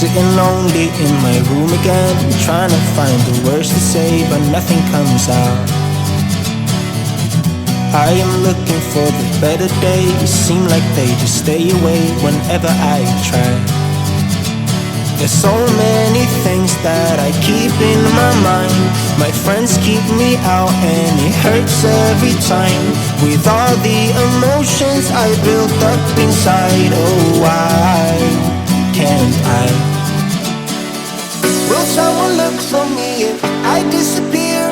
Sitting lonely in my room again, trying to find the words to say, but nothing comes out. I am looking for the better days, seem like they just stay away whenever I try. There's so many things that I keep in my mind. My friends keep me out and it hurts every time. With all the emotions I built up inside, oh why can't I? Will someone look for me if I disappear?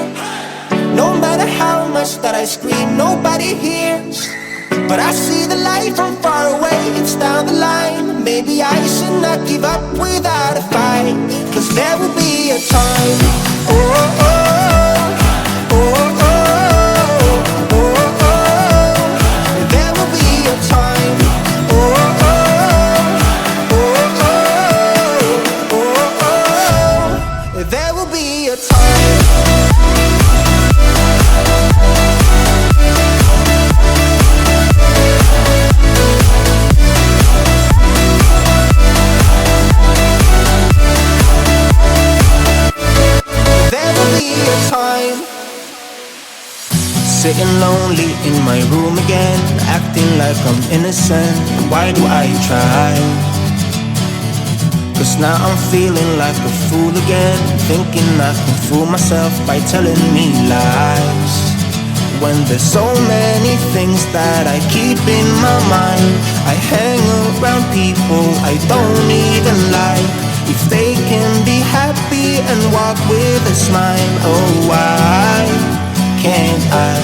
No matter how much that I scream, nobody hears. But I see the light from far away, it's down the line. Maybe I should not give up without a fight, 'cause there will be a time. Oh, oh, oh, oh, oh, oh, oh. There will be a time. Oh, oh, oh, oh, oh, oh. There will be a time. Sitting lonely in my room again, acting like I'm innocent. Why do I try? 'Cause now I'm feeling like a fool again, thinking I can fool myself by telling me lies. When there's so many things that I keep in my mind, I hang around people I don't even like. If they can be happy and walk with a smile, oh why can't I?